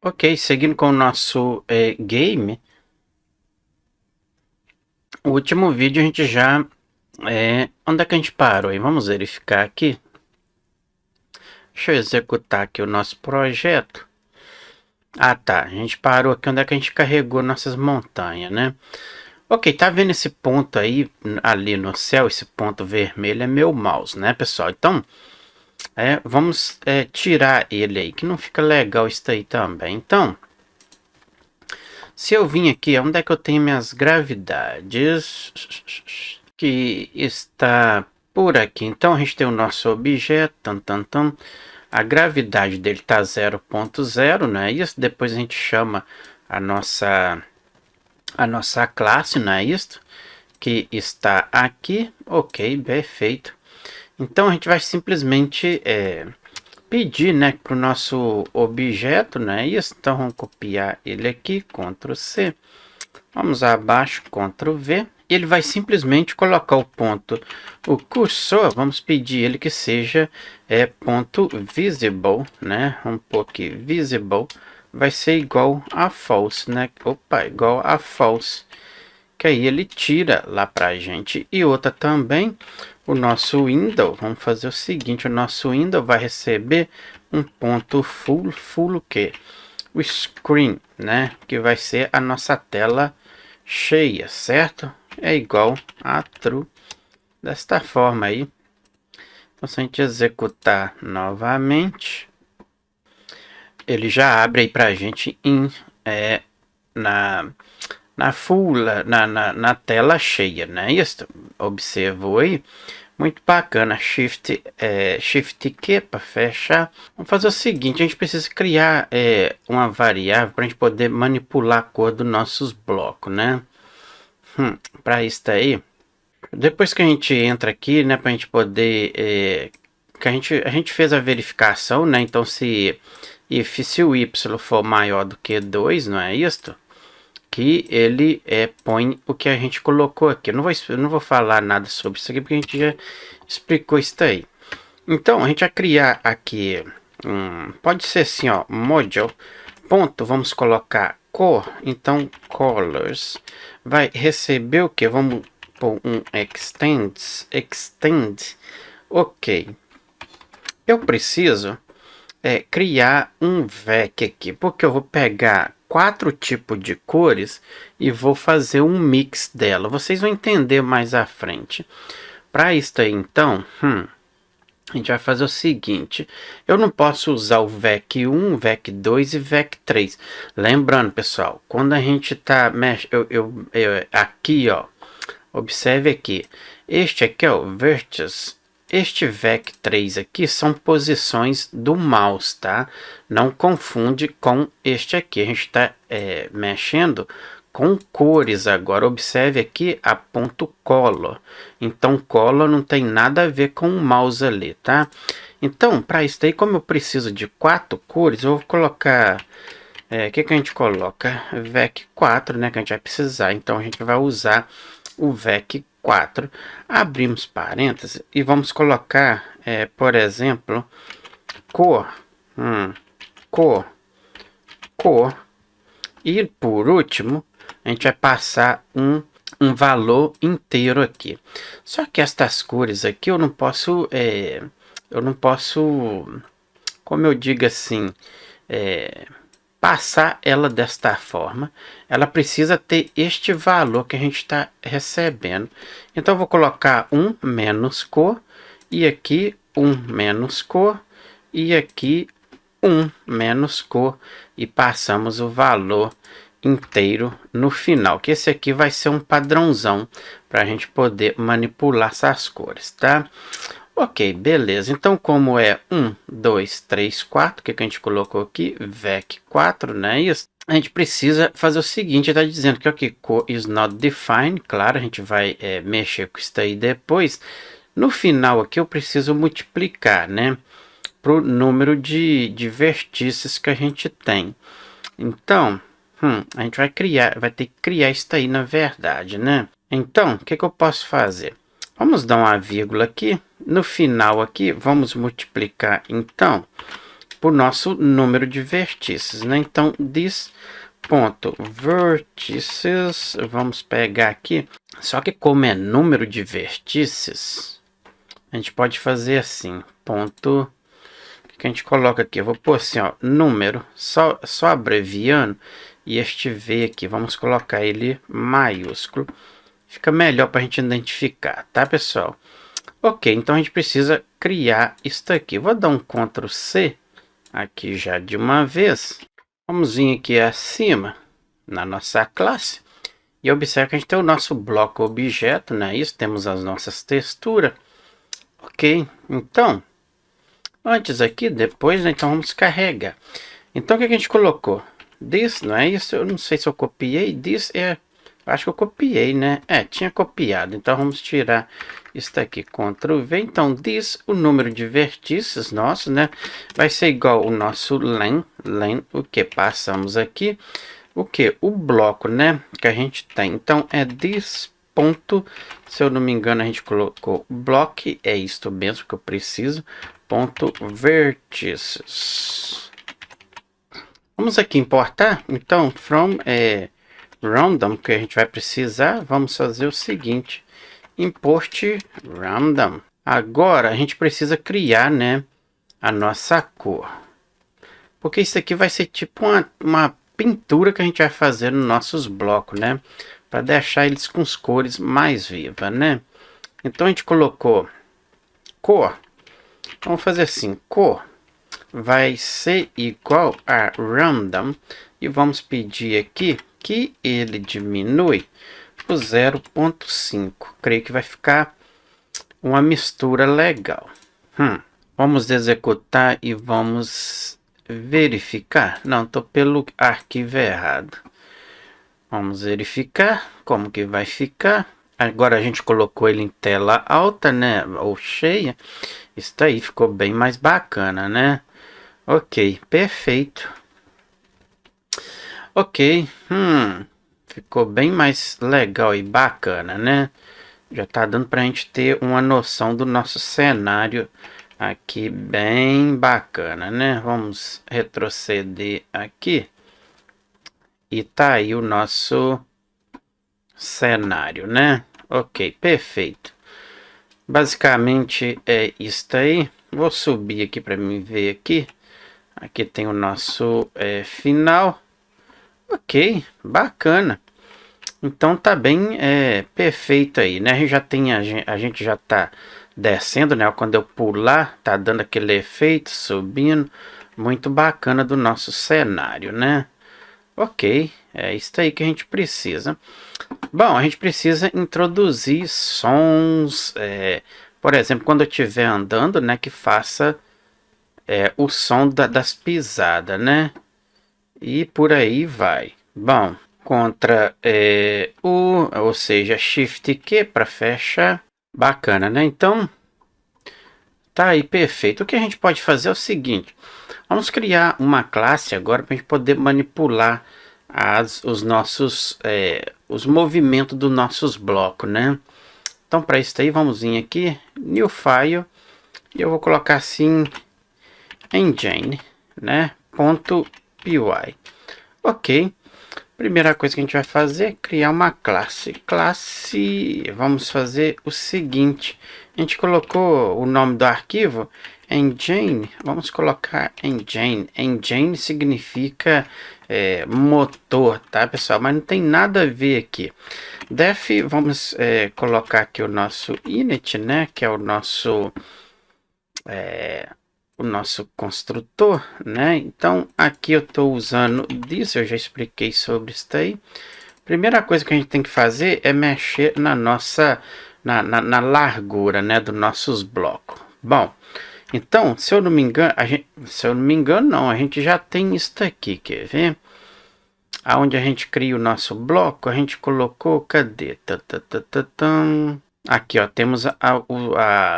Ok, seguindo com o nosso game, o último vídeo a gente já... onde é que a gente parou? E vamos verificar aqui. Deixa eu executar aqui o nosso projeto. Ah tá, a gente parou aqui onde é que a gente carregou nossas montanhas, né? Ok, tá vendo esse ponto aí, ali no céu, esse ponto vermelho é meu mouse, né pessoal? Então, vamos tirar ele aí, que não fica legal isso aí também. Então... se eu vim aqui, onde é que eu tenho minhas gravidades? Que está por aqui. Então a gente tem o nosso objeto. A gravidade dele está 0.0, não é isso? Depois a gente chama a nossa classe, não é isso? Que está aqui. Ok, perfeito. Então a gente vai simplesmente pedir, né, para o nosso objeto, né? Isso, então vamos copiar ele aqui, Ctrl C, vamos abaixo, Ctrl V. Ele vai simplesmente colocar o ponto, o cursor, vamos pedir ele que seja ponto visible, né? Vamos pôr aqui visible, vai ser igual a false, né? Opa, igual a false, que aí ele tira lá pra gente. E outra também, o nosso window, vamos fazer o seguinte, o nosso window vai receber um ponto full o quê? O screen, né? Que vai ser a nossa tela cheia, certo? É igual a true, desta forma aí. Então se a gente executar novamente, ele já abre aí pra gente na tela cheia, né? Isso, observou aí? Muito bacana. Shift Q para fechar. Vamos fazer o seguinte, a gente precisa criar uma variável para a gente poder manipular a cor dos nossos blocos, né? Para isso aí, depois que a gente entra aqui, né, para a gente poder que a gente fez a verificação, né? Então se o y for maior do que 2, não é isto? Que ele põe o que a gente colocou aqui. Eu não vou falar nada sobre isso aqui porque a gente já explicou isso aí. Então a gente vai criar aqui pode ser assim, ó, module ponto, vamos colocar cor. Então colors vai receber o que? Vamos pôr um extend. Ok, eu preciso criar um vec aqui, porque eu vou pegar 4 tipos de cores e vou fazer um mix dela. Vocês vão entender mais à frente. Para isso aí, então, a gente vai fazer o seguinte. Eu não posso usar o VEC1, VEC2 e VEC3. Lembrando, pessoal, quando a gente está aqui, ó, observe aqui. Este aqui é o Vertex. Este VEC3 aqui são posições do mouse, tá? Não confunde com este aqui. A gente está mexendo com cores agora. Observe aqui a ponto color. Então, color não tem nada a ver com o mouse ali, tá? Então, para isso aí, como eu preciso de 4 cores, eu vou colocar... o que a gente coloca? VEC4, né? Que a gente vai precisar. Então, a gente vai usar o VEC4. Abrimos parênteses e vamos colocar, por exemplo, cor. Cor. E por último, a gente vai passar um valor inteiro aqui. Só que estas cores aqui eu não posso, como eu digo assim, passar ela desta forma. Ela precisa ter este valor que a gente está recebendo. Então eu vou colocar um menos cor e aqui um menos cor e aqui um menos cor e passamos o valor inteiro no final, que esse aqui vai ser um padrãozão para a gente poder manipular essas cores, tá? Ok, beleza. Então, como é 1, 2, 3, 4, que a gente colocou aqui, VEC4, né? Isso. A gente precisa fazer o seguinte, está dizendo que aqui, cor is not defined, claro, a gente vai mexer com isso aí depois. No final aqui, eu preciso multiplicar, né? Para o número de vertices que a gente tem. Então, a gente vai ter que criar isso aí na verdade, né? Então, o que eu posso fazer? Vamos dar uma vírgula aqui. No final aqui, vamos multiplicar, então, o nosso número de vértices, né? Então, this ponto vertices, vamos pegar aqui, só que como é número de vértices, a gente pode fazer assim, ponto, o que a gente coloca aqui? Eu vou pôr assim, ó, número, só abreviando, e este V aqui, vamos colocar ele maiúsculo, fica melhor para a gente identificar, tá, pessoal? Ok, então a gente precisa criar isso aqui. Vou dar um Ctrl C aqui já de uma vez. Vamos vir aqui acima na nossa classe e observe que a gente tem o nosso bloco objeto, né? Isso, temos as nossas texturas. Ok, então, antes aqui, depois, né? Então vamos carregar. Então o que a gente colocou? This, não é isso? Eu não sei se eu copiei. This é... Acho que eu copiei, né? Tinha copiado. Então vamos tirar isso daqui. Ctrl V. Então, this, o número de vértices nosso, né? Vai ser igual o nosso len. Len, o que passamos aqui. O que? O bloco, né? Que a gente tem. Então, é this ponto. Se eu não me engano, a gente colocou block. É isto mesmo que eu preciso. Ponto vértices. Vamos aqui importar. Então, from... random, que a gente vai precisar, vamos fazer o seguinte, import random. Agora a gente precisa criar, né, a nossa cor, porque isso aqui vai ser tipo uma pintura que a gente vai fazer nos nossos blocos, né, para deixar eles com as cores mais vivas, né. Então a gente colocou cor, vamos fazer assim, cor vai ser igual a random, e vamos pedir aqui que ele diminui o 0.5. Creio que vai ficar uma mistura legal. Vamos executar e vamos verificar. Não, estou pelo arquivo errado. Vamos verificar como que vai ficar. Agora a gente colocou ele em tela alta, né? Ou cheia. Isso aí ficou bem mais bacana, né? Ok, perfeito. Ok, ficou bem mais legal e bacana, né? Já tá dando pra gente ter uma noção do nosso cenário aqui, bem bacana, né? Vamos retroceder aqui. E tá aí o nosso cenário, né? Ok, perfeito. Basicamente é isso aí. Vou subir aqui para me ver aqui. Aqui tem o nosso final. Ok, bacana. Então tá bem perfeito aí, né? A gente já tá descendo, né? Quando eu pular, tá dando aquele efeito, subindo. Muito bacana do nosso cenário, né? Ok, é isso aí que a gente precisa. Bom, a gente precisa introduzir sons, por exemplo, quando eu estiver andando, né? Que faça o som das pisadas, né? E por aí vai. Bom, contra ou seja, Shift Q para fechar. Bacana, né? Então, tá aí perfeito. O que a gente pode fazer é o seguinte. Vamos criar uma classe agora para a gente poder manipular os nossos os movimentos dos nossos blocos, né? Então, para isso aí, vamos vir aqui, New File, e eu vou colocar assim, Engine, né? .py. Ok. Primeira coisa que a gente vai fazer é criar uma classe. Vamos fazer o seguinte. A gente colocou o nome do arquivo, Engine. Vamos colocar Engine. Engine significa motor, tá, pessoal? Mas não tem nada a ver aqui. Def, vamos colocar aqui o nosso init, né? Que é o nosso construtor, né? Então aqui eu estou usando disso, eu já expliquei sobre isso aí. Primeira coisa que a gente tem que fazer é mexer na nossa na largura, né, dos nossos blocos. Bom, então, se eu não me engano, a gente já tem isso aqui, quer ver? Aonde a gente cria o nosso bloco, a gente colocou, cadê? Aqui, ó, temos a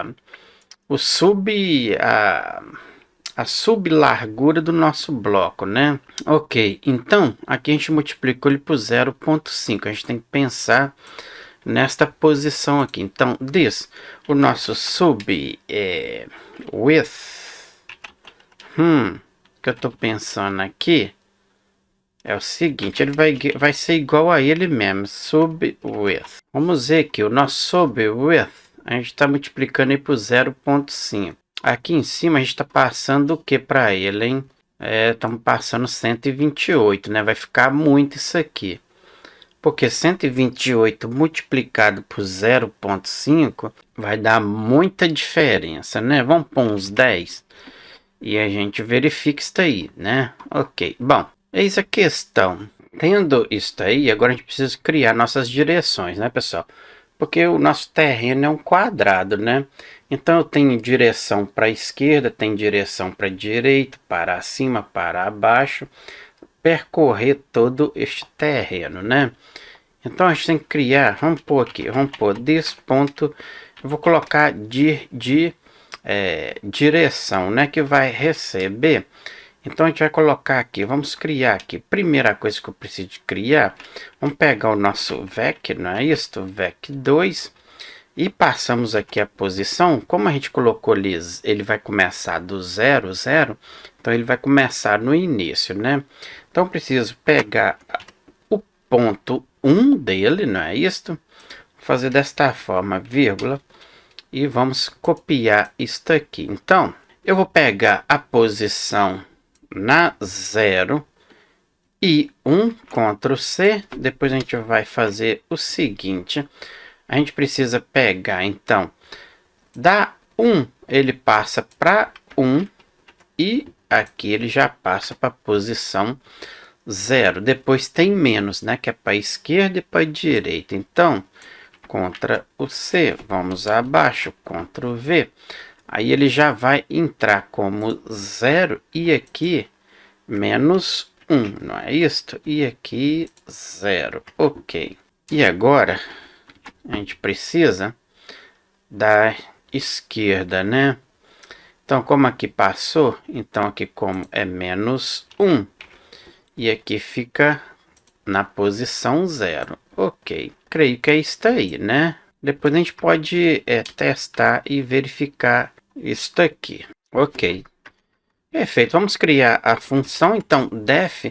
sublargura do nosso bloco, né? Ok, então aqui a gente multiplicou ele por 0.5. A gente tem que pensar nesta posição aqui. Então, o nosso sub width que eu tô pensando aqui é o seguinte, ele vai ser igual a ele mesmo, sub-width. Vamos ver que o nosso sub-width, a gente está multiplicando aí por 0,5. Aqui em cima a gente está passando o que para ele, hein? Estamos passando 128, né? Vai ficar muito isso aqui. Porque 128 multiplicado por 0,5 vai dar muita diferença, né? Vamos pôr uns 10 e a gente verifica isso aí, né? Ok, bom, eis a questão. Tendo isso aí, agora a gente precisa criar nossas direções, né, pessoal? Porque o nosso terreno é um quadrado, né? Então eu tenho direção para a esquerda, tem direção para a direita, para cima, para baixo, percorrer todo este terreno, né? Então a gente tem que criar, vamos pôr aqui, vamos pôr desse ponto, eu vou colocar direção, né, que vai receber. Então a gente vai colocar aqui, vamos criar aqui, primeira coisa que eu preciso de criar, vamos pegar o nosso VEC, não é isso? VEC 2, e passamos aqui a posição, como a gente colocou ali, ele vai começar do 0, 0, então ele vai começar no início, né? Então eu preciso pegar o ponto 1 dele, não é isto? Vou fazer desta forma, vírgula, e vamos copiar isto aqui. Então, eu vou pegar a posição na 0 e 1, Ctrl C, depois a gente vai fazer o seguinte, a gente precisa pegar, então, da 1, ele passa para 1, e aqui ele já passa para a posição 0. Depois tem menos, né? Que é para a esquerda e para a direita. Então, Ctrl o C, vamos abaixo, Ctrl V. Aí ele já vai entrar como 0 e aqui menos 1, não é isto? E aqui 0, ok. E agora a gente precisa da esquerda, né? Então, como aqui passou, então aqui como é menos 1. E aqui fica na posição 0. Ok. Creio que é isso aí, né? Depois a gente pode testar e verificar isso aqui. Ok. Perfeito. Vamos criar a função, então, def,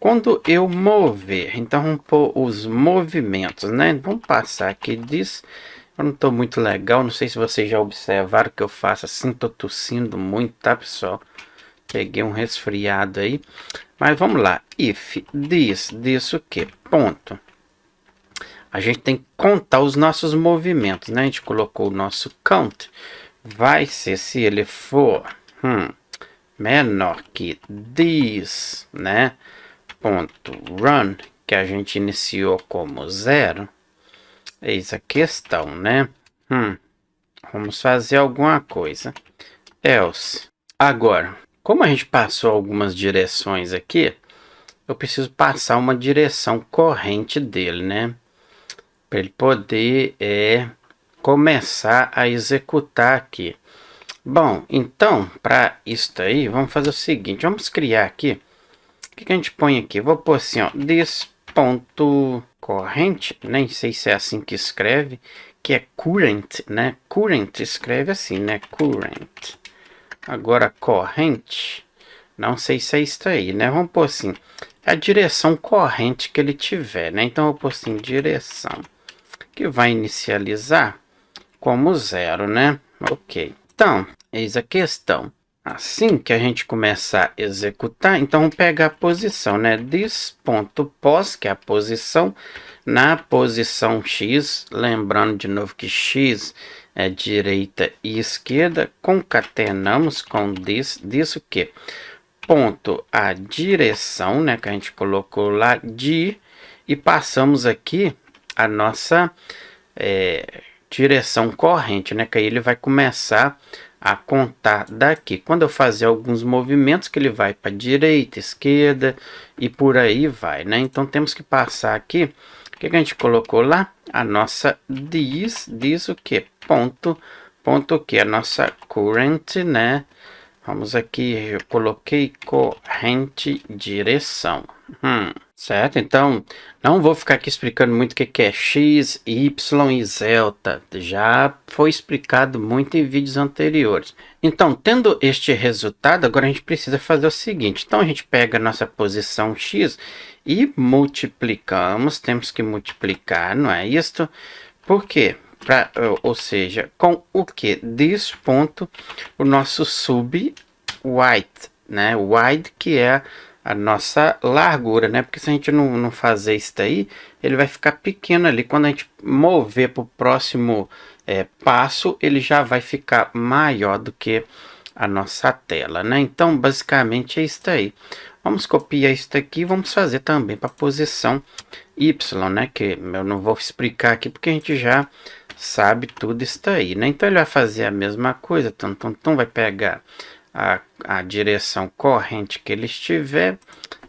quando eu mover. Então, vamos pôr os movimentos, né? Vamos passar aqui disso. Eu não estou muito legal, não sei se vocês já observaram que eu faço assim, estou tossindo muito, tá, pessoal? Peguei um resfriado aí. Mas vamos lá. If this o que? Ponto. A gente tem que contar os nossos movimentos, né? A gente colocou o nosso count. Vai ser se ele for menor que this, né? Ponto run, que a gente iniciou como 0. Eis a questão, né? Vamos fazer alguma coisa. Else. Agora, como a gente passou algumas direções aqui, eu preciso passar uma direção corrente dele, né? Para ele poder começar a executar aqui. Bom, então, para isso aí, vamos fazer o seguinte. Vamos criar aqui. O que a gente põe aqui? Vou pôr assim, ó. This ponto corrente, nem sei se é assim que escreve, que é current, né? Current escreve assim, né? Current. Agora, corrente, não sei se é isso aí, né? Vamos pôr assim, a direção corrente que ele tiver, né? Então, eu vou pôr assim, direção, que vai inicializar como 0, né? Ok. Então, eis a questão. Assim que a gente começar a executar, então vamos pegar a posição, né? This.pos, que é a posição, na posição X, lembrando de novo que X é direita e esquerda, concatenamos com this o que? Ponto a direção, né? Que a gente colocou lá de, e passamos aqui a nossa direção corrente, né? Que aí ele vai começar a contar daqui. Quando eu fazer alguns movimentos, que ele vai para direita, esquerda e por aí vai, né? Então temos que passar aqui. O que a gente colocou lá? A nossa diz o que? Ponto o que? A nossa current, né? Vamos aqui, eu coloquei corrente direção. Certo? Então, não vou ficar aqui explicando muito o que é x, y e z. Já foi explicado muito em vídeos anteriores. Então, tendo este resultado, agora a gente precisa fazer o seguinte. Então, a gente pega a nossa posição x e multiplicamos. Temos que multiplicar, não é isso? Por quê? Ou seja, com o que? This ponto, o nosso sub-width, né? Wide, que é a nossa largura, né? Porque se a gente não fazer isso daí, ele vai ficar pequeno ali. Quando a gente mover para o próximo passo, ele já vai ficar maior do que a nossa tela, né? Então, basicamente é isso aí. Vamos copiar isso aqui e vamos fazer também para a posição Y, né? Que eu não vou explicar aqui porque a gente já sabe tudo isso aí, né? Então, ele vai fazer a mesma coisa. Então vai pegar a direção corrente que ele estiver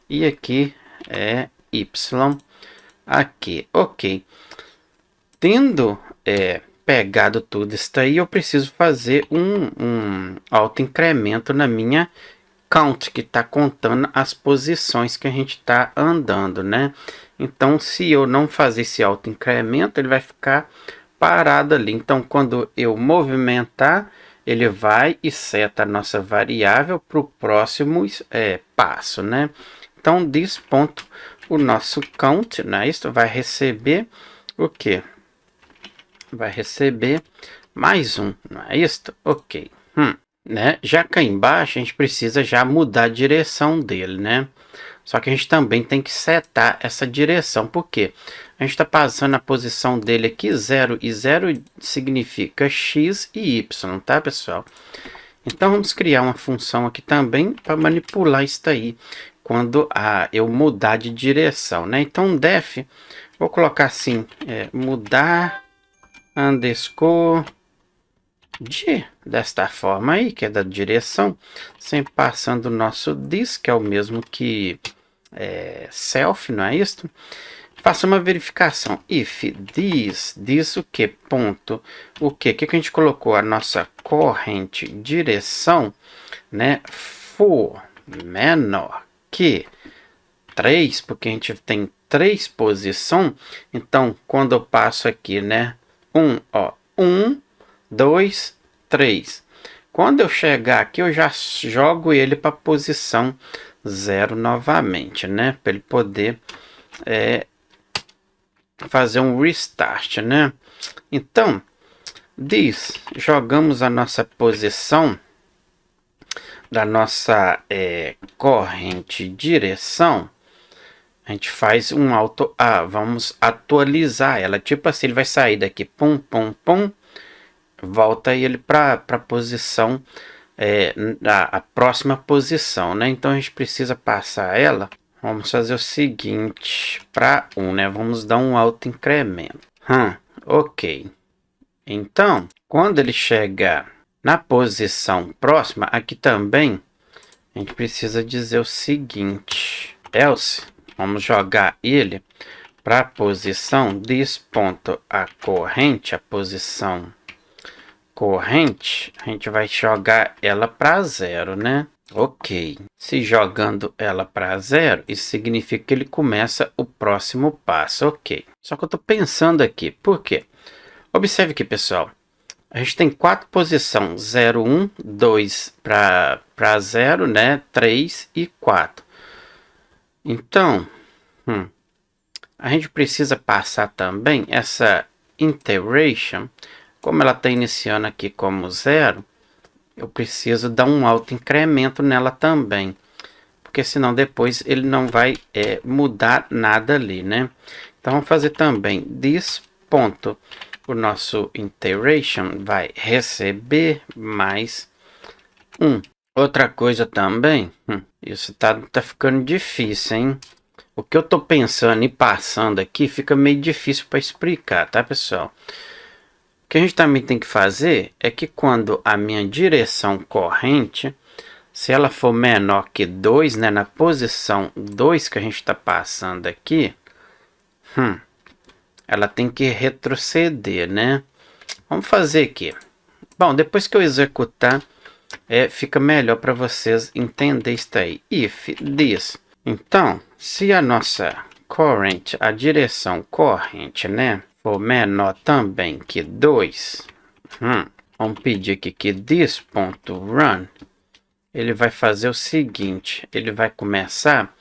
e aqui é Y aqui, ok. Tendo pegado tudo isso aí, eu preciso fazer um autoincremento na minha count, que está contando as posições que a gente está andando, né? Então, se eu não fazer esse autoincremento, ele vai ficar parado ali. Então, quando eu movimentar, ele vai e seta a nossa variável para o próximo passo, né? Então, desse ponto, o nosso count, né? Isso vai receber o quê? Vai receber mais um, não é isso? Ok. Né? Já cá embaixo, a gente precisa já mudar a direção dele, né? Só que a gente também tem que setar essa direção. Por quê? A gente está passando a posição dele aqui, 0, e 0 significa x e y, tá, pessoal? Então, vamos criar uma função aqui também para manipular isso daí, quando eu mudar de direção, né? Então, def, vou colocar assim, mudar, underscore, desta forma aí, que é da direção, sempre passando o nosso this, que é o mesmo que self, não é isso? Faça uma verificação. If this o que? Ponto. O que? O que a gente colocou? A nossa corrente direção, né? For menor que 3, porque a gente tem 3 posições. Então, quando eu passo aqui, né? 1, 2, 3. Quando eu chegar aqui, eu já jogo ele para a posição 0 novamente, né? Para ele poder fazer um restart, né? Então, jogamos a nossa posição da nossa corrente direção. A gente faz um vamos atualizar ela. Tipo assim, ele vai sair daqui, pum, pum, pum. Volta ele para a posição, a próxima posição, né? Então, a gente precisa passar ela. Vamos fazer o seguinte, para 1, né? Vamos dar um autoincremento. Ok. Então, quando ele chegar na posição próxima, aqui também, a gente precisa dizer o seguinte. Else, vamos jogar ele para a posição desse ponto, a corrente, a posição corrente, a gente vai jogar ela para 0, né? Ok. Se jogando ela para 0, isso significa que ele começa o próximo passo. Ok. Só que eu estou pensando aqui. Por quê? Observe aqui, pessoal. A gente tem 4 posições. 0, 1, 2 para 0, né? 3 e 4. Então, a gente precisa passar também essa iteration. Como ela está iniciando aqui como 0, eu preciso dar um autoincremento nela também, porque senão depois ele não vai mudar nada ali, né? Então, vamos fazer também this ponto. O nosso iteration vai receber mais 1. Outra coisa também, isso tá ficando difícil, hein? O que eu tô pensando e passando aqui fica meio difícil para explicar, tá, pessoal? O que a gente também tem que fazer é que quando a minha direção corrente, se ela for menor que 2, né, na posição 2 que a gente está passando aqui, ela tem que retroceder, né? Vamos fazer aqui. Bom, depois que eu executar, fica melhor para vocês entenderem isso aí. If this. Então, Se a nossa current, a direção corrente, né, for menor também que 2, vamos pedir aqui que this.run, ele vai fazer o seguinte, ele vai começar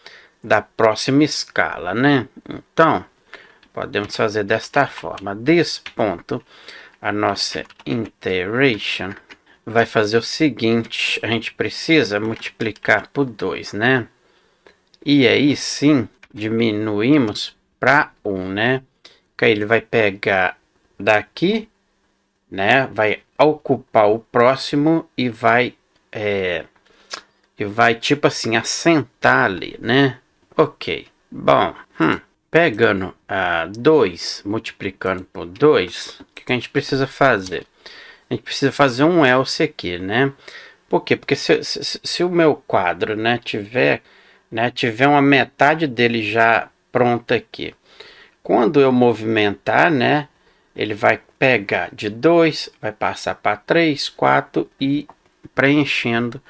da próxima escala, né? Então, podemos fazer desta forma, this ponto, a nossa iteration, vai fazer o seguinte, a gente precisa multiplicar por 2, né? E aí sim, diminuímos para 1, né? Que aí ele vai pegar daqui, né? Vai ocupar o próximo e vai tipo assim, assentar ali, né? Ok, bom, pegando 2, multiplicando por 2, o que a gente precisa fazer? A gente precisa fazer um else aqui, né? Por quê? Porque se o meu quadro, né, tiver uma metade dele já pronta aqui, quando eu movimentar, né, ele vai pegar de 2, vai passar para 3, 4 e preenchendo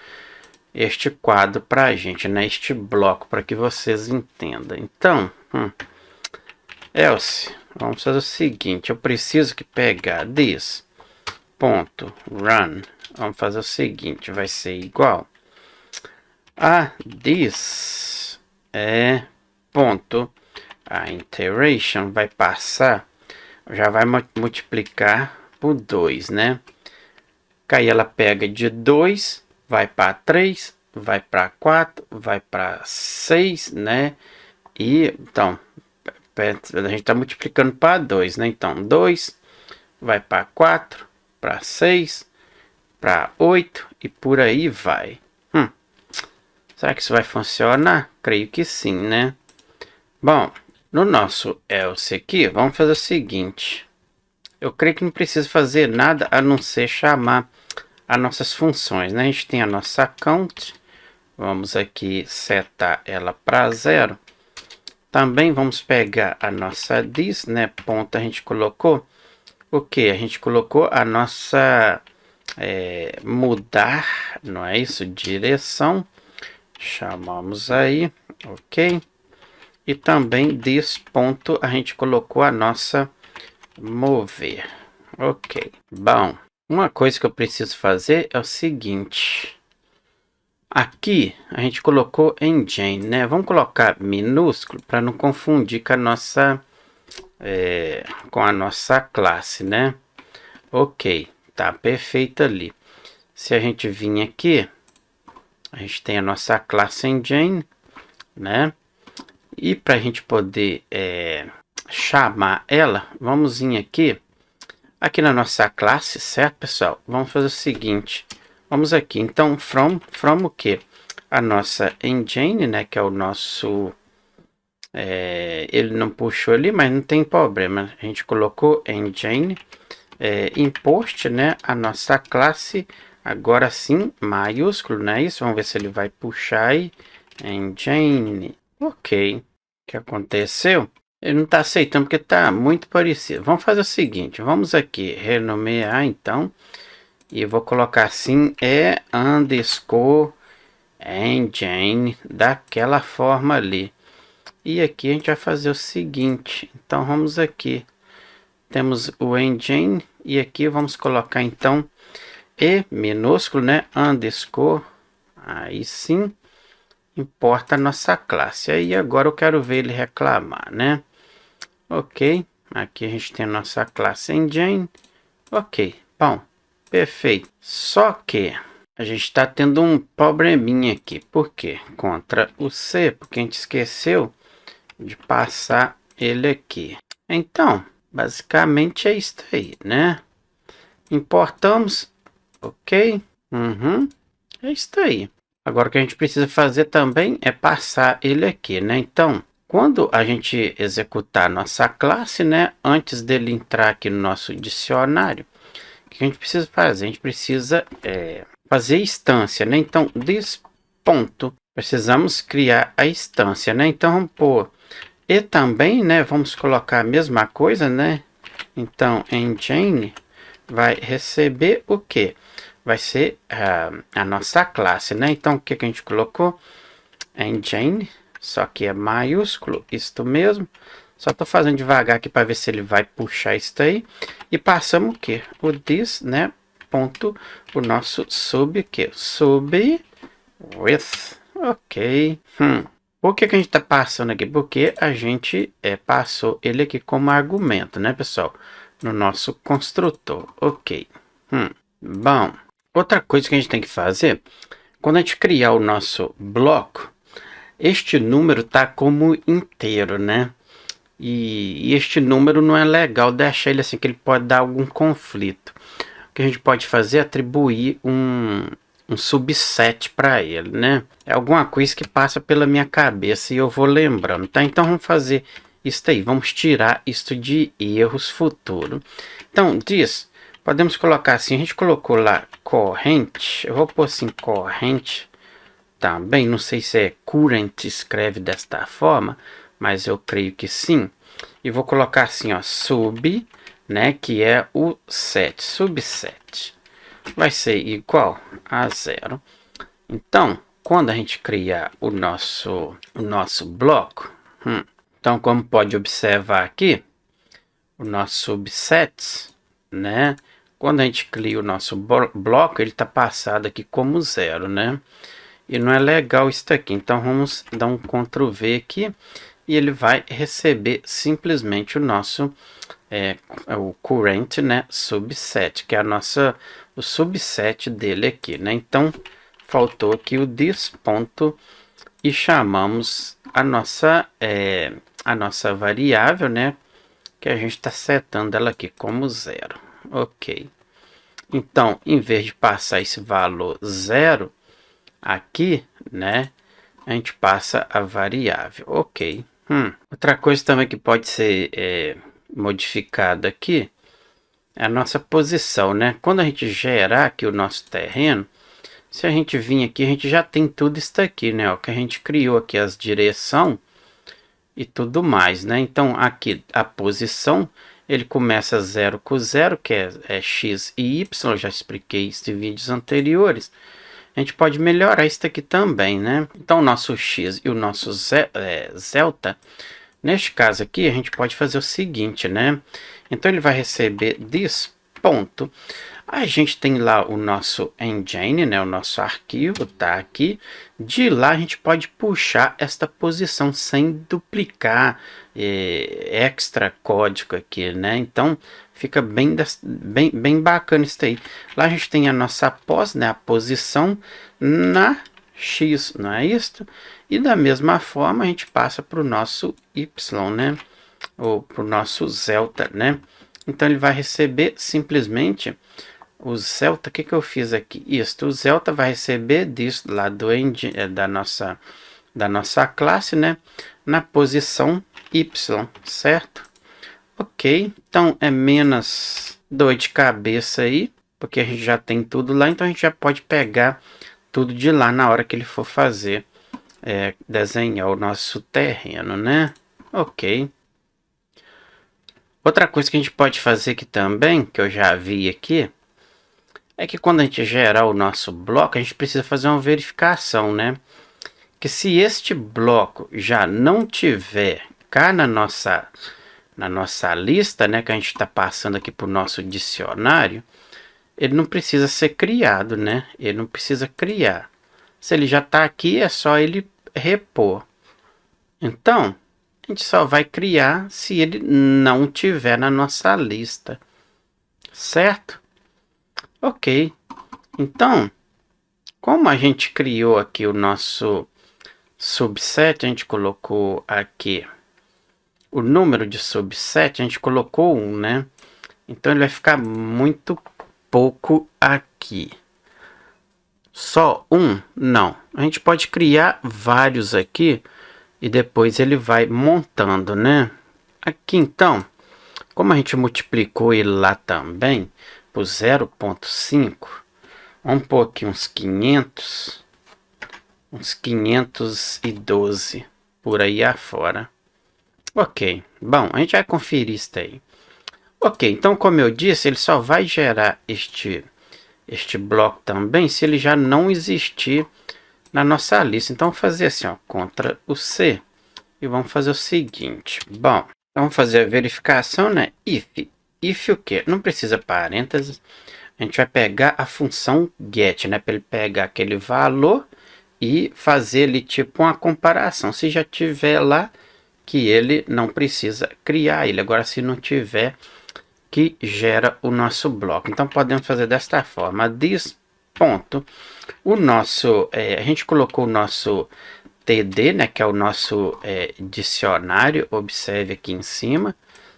este quadro para a gente, né, este bloco, para que vocês entendam. Então, else, vamos fazer o seguinte, eu preciso que pegar this ponto run, vamos fazer o seguinte, vai ser igual a this ponto, a iteration vai passar, já vai multiplicar por 2, né? Aí ela pega de 2, vai para 3, vai para 4, vai para 6, né? E então, a gente está multiplicando para 2, né? Então, 2 vai para 4, para 6, para 8 e por aí vai. Será que isso vai funcionar? Creio que sim, né? Bom, no nosso else aqui, vamos fazer o seguinte. Eu creio que não precisa fazer nada a não ser chamar as nossas funções, né? A gente tem a nossa count, vamos aqui setar ela para 0. Também vamos pegar a nossa this, né? Ponto, a gente colocou o que? A gente colocou a nossa mudar, não é isso? Direção. Chamamos aí, ok? E também this ponto, a gente colocou a nossa mover, ok? Bom, uma coisa que eu preciso fazer é o seguinte. Aqui a gente colocou engine, né? Vamos colocar minúsculo para não confundir com a nossa classe, né? Ok, tá perfeito ali. Se a gente vir aqui, a gente tem a nossa classe engine, né? E para a gente poder chamar ela, vamos vir aqui na nossa classe, certo, pessoal? Vamos fazer o seguinte, vamos aqui, então, from o que? A nossa engine, né, que é o nosso, ele não puxou ali, mas não tem problema, a gente colocou engine, import, né, a nossa classe, agora sim, maiúsculo, não é isso? Vamos ver se ele vai puxar aí, engine, ok, o que aconteceu? Ele não está aceitando porque está muito parecido. Vamos fazer o seguinte, vamos aqui renomear então, e eu vou colocar assim, underscore engine, daquela forma ali. E aqui a gente vai fazer o seguinte, então vamos aqui, temos o engine, e aqui vamos colocar então, minúsculo, né, underscore, aí sim, importa a nossa classe. Aí agora eu quero ver ele reclamar, né? Ok, aqui a gente tem a nossa classe engine. Ok, bom, perfeito. Só que a gente está tendo um probleminha aqui. Por quê? Contra o C, porque a gente esqueceu de passar ele aqui. Então, basicamente é isso aí, né? Importamos, ok? É isso aí. Agora o que a gente precisa fazer também é passar ele aqui, né? Então, quando a gente executar a nossa classe, né? Antes dele entrar aqui no nosso dicionário, o que a gente precisa fazer? A gente precisa fazer instância, né? Então, this ponto, precisamos criar a instância, né? Então, vamos pôr. E também, né? Vamos colocar a mesma coisa, né? Então, engine vai receber o quê? Vai ser a nossa classe, né? Então, o que a gente colocou? Engine, só que é maiúsculo, isto mesmo. Só tô fazendo devagar aqui para ver se ele vai puxar isso aí. E passamos o que? O this, né? Ponto, o nosso sub aqui. Sub with. Ok. Por que a gente tá passando aqui? Porque a gente passou ele aqui como argumento, né, pessoal? No nosso construtor. Ok. Bom, outra coisa que a gente tem que fazer, quando a gente criar o nosso bloco, este número tá como inteiro, né? E este número não é legal deixar ele assim, que ele pode dar algum conflito. O que a gente pode fazer é atribuir um subset para ele, né? É alguma coisa que passa pela minha cabeça e eu vou lembrando, tá? Então vamos fazer isso aí, vamos tirar isso de erros futuros. Então, podemos colocar assim, a gente colocou lá corrente, eu vou pôr assim, corrente também, não sei se é current, escreve desta forma, mas eu creio que sim. E vou colocar assim, ó, sub, né, que é o set, subset. Vai ser igual a 0. Então, quando a gente criar o nosso bloco, então, como pode observar aqui, o nosso subset, né, quando a gente cria o nosso bloco, ele está passado aqui como 0, né? E não é legal isso aqui. Então, vamos dar um Ctrl V aqui. E ele vai receber simplesmente o nosso o current, né, subset, que é o subset dele aqui, né? Então, faltou aqui o this ponto e chamamos a nossa variável, né, que a gente está setando ela aqui como 0. Ok. Então, em vez de passar esse valor 0 aqui, né, a gente passa a variável. Ok. Outra coisa também que pode ser modificada aqui é a nossa posição, né? Quando a gente gerar aqui o nosso terreno, se a gente vir aqui, a gente já tem tudo isso aqui, né? O que a gente criou aqui, as direção e tudo mais, né? Então, aqui a posição, ele começa 0 com 0, que é x e y, eu já expliquei isso em vídeos anteriores. A gente pode melhorar isso aqui também, né? Então, o nosso x e o nosso delta, neste caso aqui, a gente pode fazer o seguinte, né? Então, ele vai receber this ponto. A gente tem lá o nosso engine, né? O nosso arquivo tá aqui. De lá, a gente pode puxar esta posição sem duplicar extra código aqui, né? Então, fica bem bacana isso aí. Lá a gente tem a nossa pos, né? A posição na x, não é isso? E da mesma forma a gente passa para o nosso y, né? Ou para o nosso delta, né? Então ele vai receber simplesmente o delta. O que eu fiz aqui? Isso, o delta vai receber disso lá da nossa classe, né? Na posição y, certo? Ok, então é menos dor de cabeça aí, porque a gente já tem tudo lá, então a gente já pode pegar tudo de lá na hora que ele for fazer, desenhar o nosso terreno, né? Ok. Outra coisa que a gente pode fazer aqui também, que eu já vi aqui, é que quando a gente gerar o nosso bloco, a gente precisa fazer uma verificação, né? Que se este bloco já não tiver cá na nossa lista, né, que a gente está passando aqui para o nosso dicionário, ele não precisa ser criado, né? Ele não precisa criar. Se ele já está aqui, é só ele repor. Então, a gente só vai criar se ele não tiver na nossa lista. Certo? Ok. Então, como a gente criou aqui o nosso subset, a gente colocou aqui o número de subset, a gente colocou 1, né? Então, ele vai ficar muito pouco aqui. Só um? Não. A gente pode criar vários aqui e depois ele vai montando, né? Aqui, então, como a gente multiplicou ele lá também por 0,5, vamos pôr aqui uns 500, uns 512 por aí afora. Ok, bom, a gente vai conferir isso aí. Ok, então como eu disse, ele só vai gerar este bloco também se ele já não existir na nossa lista. Então, vamos fazer assim, ó, Ctrl o C. E vamos fazer o seguinte. Bom, vamos fazer a verificação, né? If. If o quê? Não precisa parênteses. A gente vai pegar a função get, né? Para ele pegar aquele valor e fazer ali tipo uma comparação. Se já tiver lá, que ele não precisa criar ele. Agora, se não tiver, que gera o nosso bloco. Então, podemos fazer desta forma. This ponto. O nosso, a gente colocou o nosso TD, né? Que é o nosso dicionário. Observe aqui em cima.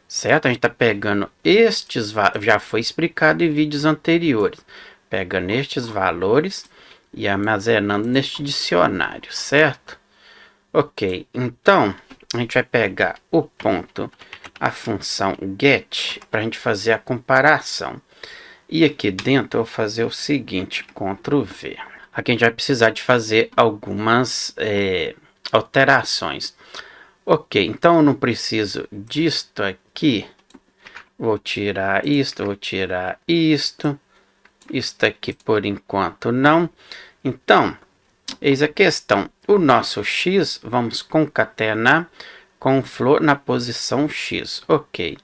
Certo? A gente está pegando estes, já foi explicado em vídeos anteriores, pegando estes valores e armazenando neste dicionário, certo? Ok, então a gente vai pegar o ponto, a função get, para a gente fazer a comparação. E aqui dentro eu vou fazer o seguinte, Ctrl V. Aqui a gente vai precisar de fazer algumas alterações. Ok, então eu não preciso disto aqui. Vou tirar isto, vou tirar isto. Isto aqui por enquanto não. Então, eis a questão. O nosso X, vamos concatenar com o floor na posição X. Ok.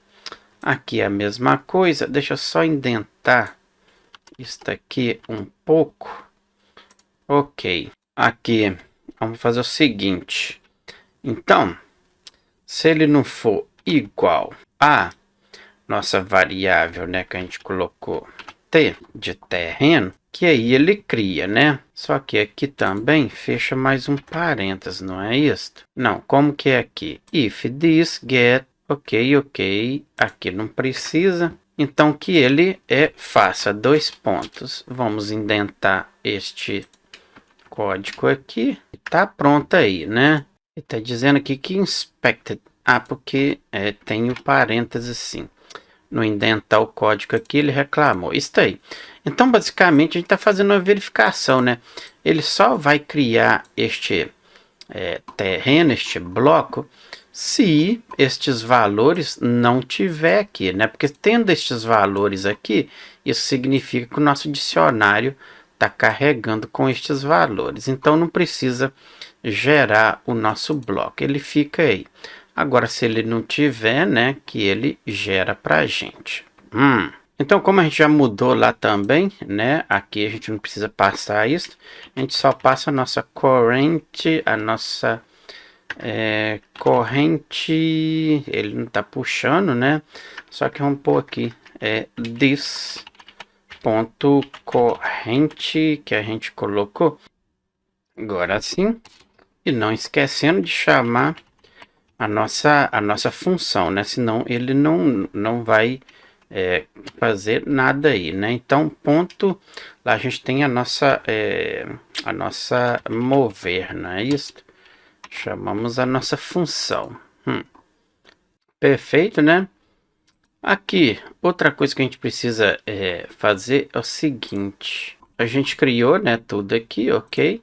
Aqui é a mesma coisa. Deixa eu só indentar isto aqui um pouco. Ok. Aqui, vamos fazer o seguinte. Então, se ele não for igual a nossa variável, né, que a gente colocou T de terreno, que aí ele cria, né? Só que aqui também fecha mais um parênteses, não é isto? Não, como que é aqui? If this get, ok, aqui não precisa. Então, que ele faça dois pontos. Vamos indentar este código aqui. Tá pronto aí, né? Está dizendo aqui que inspected. Ah, porque tem o parênteses sim. No indentar o código aqui, ele reclamou. Isso aí. Então, basicamente, a gente está fazendo uma verificação, né? Ele só vai criar este terreno, este bloco, se estes valores não tiver aqui, né? Porque tendo estes valores aqui, isso significa que o nosso dicionário está carregando com estes valores. Então, não precisa gerar o nosso bloco, ele fica aí. Agora, se ele não tiver, né, que ele gera para a gente. Então, como a gente já mudou lá também, né, aqui a gente não precisa passar isso, a gente só passa a nossa corrente, corrente, ele não está puxando, né, só que vamos pôr aqui, this ponto corrente que a gente colocou, agora sim. E não esquecendo de chamar a nossa função, né? Senão ele não vai fazer nada aí, né? Então, ponto, lá a gente tem a nossa mover, não é isso? Chamamos a nossa função. Perfeito, né? Aqui, outra coisa que a gente precisa fazer é o seguinte. A gente criou, né, tudo aqui, ok?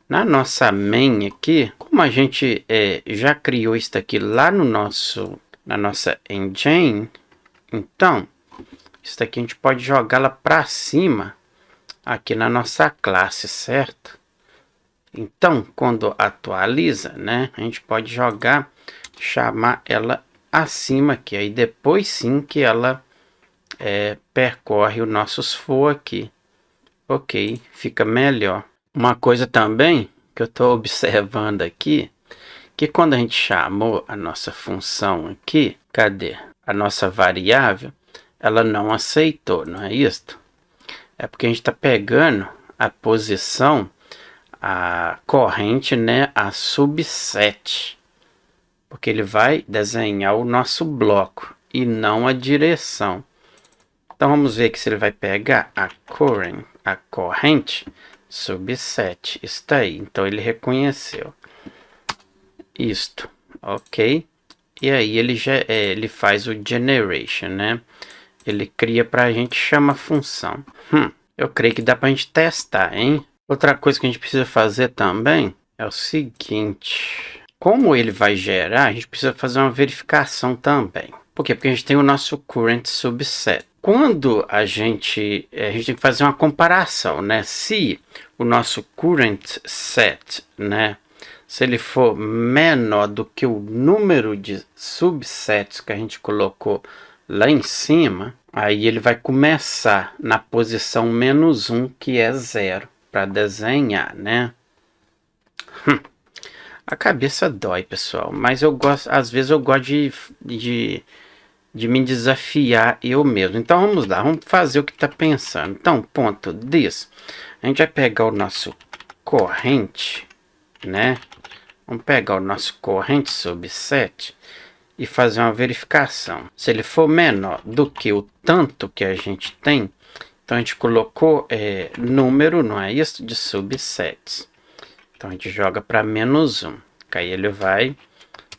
Na nossa main aqui, como a gente já criou isso aqui lá no na nossa engine, então, isso aqui a gente pode jogá-la para cima aqui na nossa classe, certo? Então, quando atualiza, né, a gente pode chamar ela acima aqui, aí depois sim que ela percorre os nossos for aqui. Ok, fica melhor. Uma coisa também que eu estou observando aqui, que quando a gente chamou a nossa função aqui, cadê? A nossa variável, ela não aceitou, não é isso? É porque a gente está pegando a posição, a corrente, né, a subset. Porque ele vai desenhar o nosso bloco e não a direção. Então vamos ver aqui se ele vai pegar a corrente subset, está aí, então ele reconheceu isto, ok? E aí ele faz o generation, né? Ele cria para a gente, chama a função. Eu creio que dá para a gente testar, hein? Outra coisa que a gente precisa fazer também é o seguinte: como ele vai gerar, a gente precisa fazer uma verificação também. Por quê? Porque a gente tem o nosso current subset. quando a gente tem que fazer uma comparação, né? Se o nosso current set, né? Se ele for menor do que o número de subsets que a gente colocou lá em cima, aí ele vai começar na posição -1, que é 0, para desenhar, né? A cabeça dói, pessoal, mas eu gosto, às vezes eu gosto de me desafiar eu mesmo. Então vamos lá, vamos fazer o que está pensando. Então, ponto this, a gente vai pegar o nosso corrente, né? Vamos pegar o nosso corrente subset e fazer uma verificação. Se ele for menor do que o tanto que a gente tem, então a gente colocou número, não é isso, de subsets. Então a gente joga para -1, que aí ele vai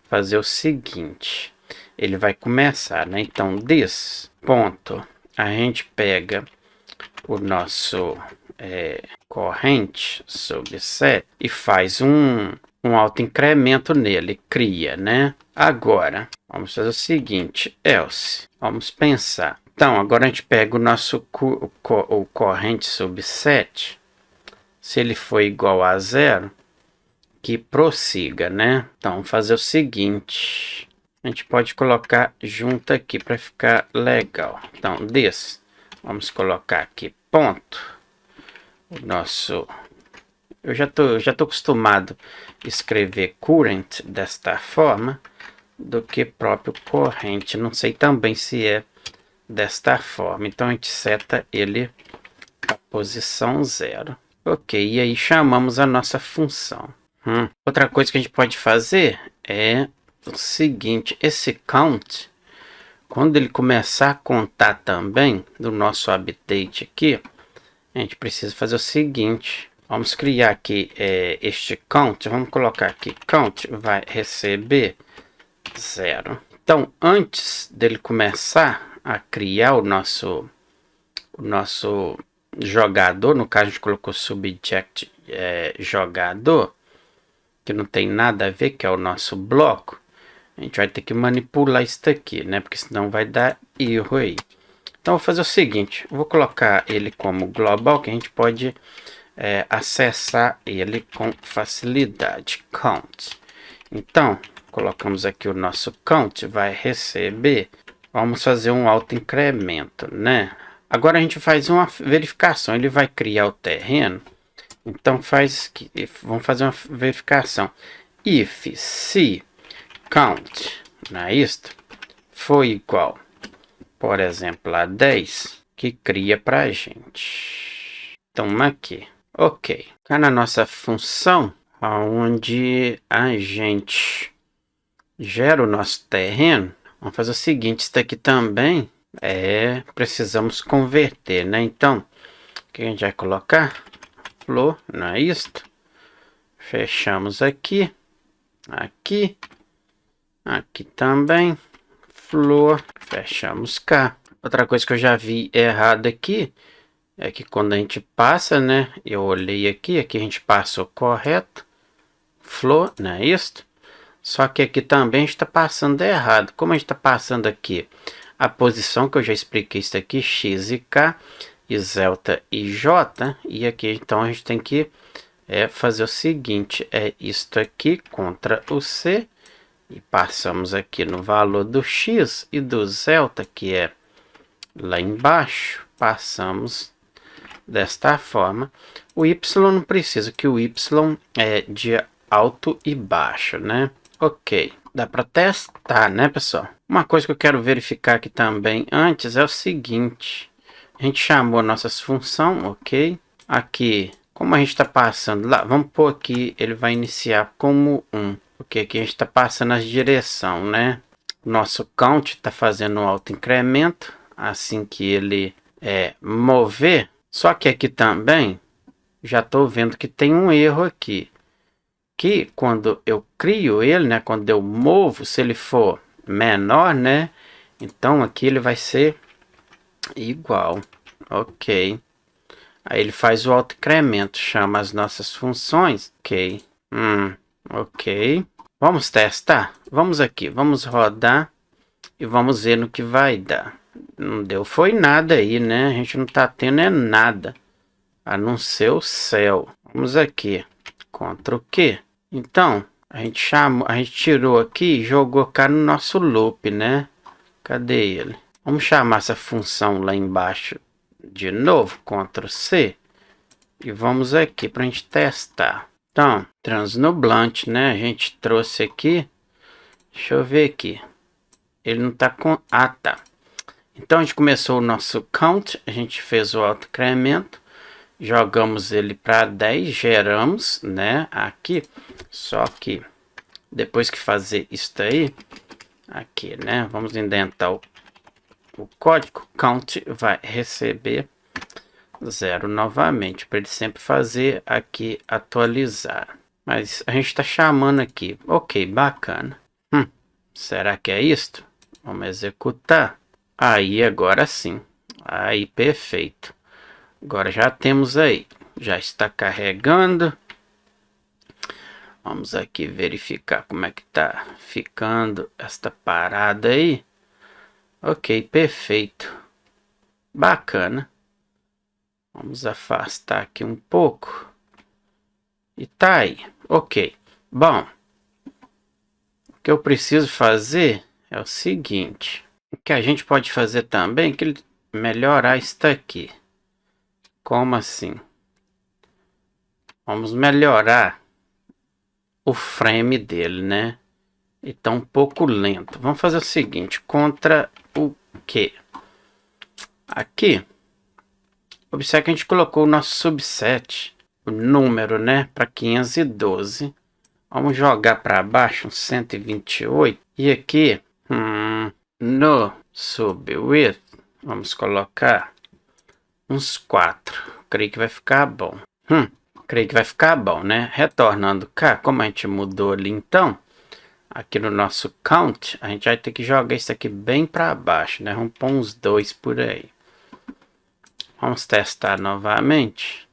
fazer o seguinte. Ele vai começar, né? Então, this ponto, a gente pega o nosso corrente subset e faz um autoincremento nele, cria, né? Agora, vamos fazer o seguinte, else, vamos pensar. Então, agora a gente pega o nosso o corrente subset, se ele for igual a 0, que prossiga, né? Então, vamos fazer o seguinte, a gente pode colocar junto aqui para ficar legal. Então, this, vamos colocar aqui, ponto, o nosso... Eu já tô acostumado a escrever current desta forma do que próprio corrente. Não sei também se é desta forma. Então a gente seta ele a posição 0. Ok, e aí chamamos a nossa função. Outra coisa que a gente pode fazer é o seguinte, esse count, quando ele começar a contar também do nosso update aqui, a gente precisa fazer o seguinte. Vamos criar aqui este count, vamos colocar aqui count vai receber 0. Então, antes dele começar a criar o nosso jogador, no caso a gente colocou subject jogador, que não tem nada a ver, que é o nosso bloco, a gente vai ter que manipular isso aqui, né? Porque senão vai dar erro aí. Então, eu vou fazer o seguinte, eu vou colocar ele como global, que a gente pode acessar ele com facilidade, count. Então, colocamos aqui o nosso count, vai receber, vamos fazer um autoincremento, né? Agora a gente faz uma verificação, ele vai criar o terreno, então vamos fazer uma verificação. If, se, count, não é isto? For igual, por exemplo, a 10, que cria para a gente. Então, aqui. Ok, cá na nossa função, onde a gente gera o nosso terreno, vamos fazer o seguinte, isso daqui também precisamos converter, né? Então, o que a gente vai colocar? Floor, não é isto? Fechamos aqui, aqui também, floor, fechamos cá. Outra coisa que eu já vi errado aqui, é que quando a gente passa, né? Eu olhei aqui a gente passou correto. Flow, não é isso? Só que aqui também a gente está passando errado. Como a gente está passando aqui a posição que eu já expliquei isso aqui, X e K, e Zelta e J. E aqui então a gente tem que fazer o seguinte, isto aqui contra o C. E passamos aqui no valor do X e do Zelta, que é lá embaixo. Passamos desta forma. O Y não precisa, que o Y é de alto e baixo, né? Ok, dá para testar, né, pessoal? Uma coisa que eu quero verificar aqui também antes é o seguinte. A gente chamou nossas funções, ok? Aqui, como a gente está passando lá, vamos pôr aqui, ele vai iniciar como 1. Porque aqui a gente está passando as direção, né? Nosso count está fazendo um autoincremento. Assim que ele mover, só que aqui também, já estou vendo que tem um erro aqui. Que quando eu crio ele, né? Quando eu movo, se ele for menor, né? Então aqui ele vai ser igual. Ok. Aí ele faz o autoincremento, chama as nossas funções. Ok. Ok. Vamos testar? Vamos aqui, vamos rodar e vamos ver no que vai dar. Não deu foi nada aí, né? A gente não tá tendo é nada, a não ser o céu. Vamos aqui, Ctrl Q. Então, a gente tirou aqui e jogou cá no nosso loop, né? Cadê ele? Vamos chamar essa função lá embaixo de novo, Ctrl C. E vamos aqui para a gente testar. Então, transnublante, né? A gente trouxe aqui. Deixa eu ver aqui. Ele não tá com... Ah, tá. Então, a gente começou o nosso count. A gente fez o autoincremento. Jogamos ele para 10. Geramos, né? Aqui. Só que depois que fazer isso aí... Aqui, né? Vamos indentar o código. Count vai receber 0 novamente, para ele sempre fazer aqui atualizar. Mas a gente está chamando aqui. Ok, bacana. Será que é isto? Vamos executar. Aí, agora sim. Aí, perfeito. Agora já temos aí. Já está carregando. Vamos aqui verificar como é que está ficando esta parada aí. Ok, perfeito. Bacana. Vamos afastar aqui um pouco. E tá aí. Ok. Bom. O que eu preciso fazer é o seguinte. O que a gente pode fazer também é melhorar isso aqui. Como assim? Vamos melhorar o frame dele, né? E tá um pouco lento. Vamos fazer o seguinte. Contra o quê? Aqui. Observe que a gente colocou o nosso subset, o número, né, para 512. Vamos jogar para baixo, um 128. E aqui, no subwidth, vamos colocar uns 4. Creio que vai ficar bom. Creio que vai ficar bom, né? Retornando cá, como a gente mudou ali então, aqui no nosso count, a gente vai ter que jogar isso aqui bem para baixo, né? Vamos pôr uns 2 por aí. Vamos testar novamente.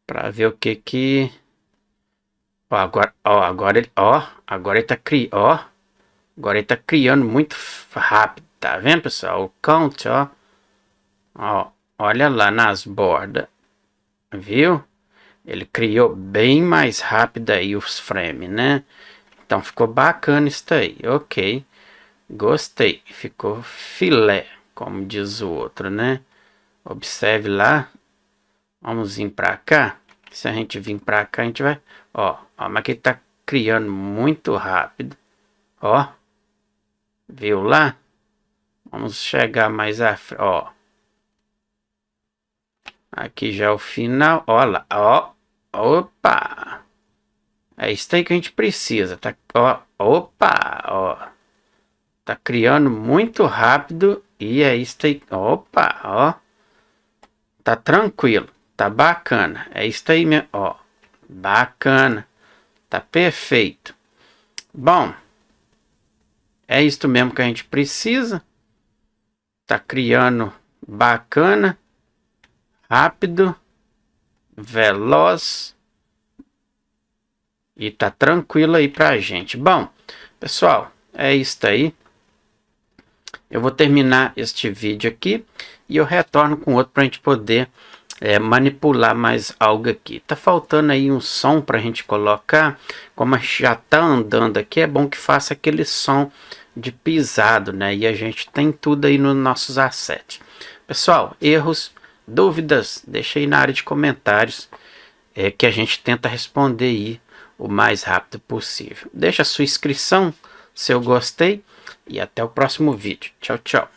Para ver o que... agora ele tá criando... agora ele tá criando muito rápido. Tá vendo, pessoal? O count, olha lá nas bordas. Viu? Ele criou bem mais rápido aí os frames, né? Então ficou bacana isso aí. Ok. Gostei. Ficou filé, como diz o outro, né? Observe lá. Vamos vir para cá. Se a gente vir para cá, a gente vai... mas que ele tá criando muito rápido. Viu lá? Vamos chegar mais à frente. Aqui já é o final. Olha lá. Opa! É isso aí que a gente precisa. Tá, tá criando muito rápido. E é isso aí. Opa, tá tranquilo. Tá bacana. É isso aí mesmo. Bacana. Tá perfeito. Bom. É isso mesmo que a gente precisa. Tá criando bacana. Rápido. Veloz. E tá tranquilo aí pra gente. Bom, pessoal, é isso aí. Eu vou terminar este vídeo aqui e eu retorno com outro pra gente poder manipular mais algo aqui. Tá faltando aí um som pra gente colocar. Como a gente já tá andando aqui, é bom que faça aquele som de pisado, né? E a gente tem tudo aí nos nossos assets. Pessoal, erros, dúvidas, deixa aí na área de comentários que a gente tenta responder aí o mais rápido possível. Deixa a sua inscrição, seu gostei e até o próximo vídeo. Tchau, tchau.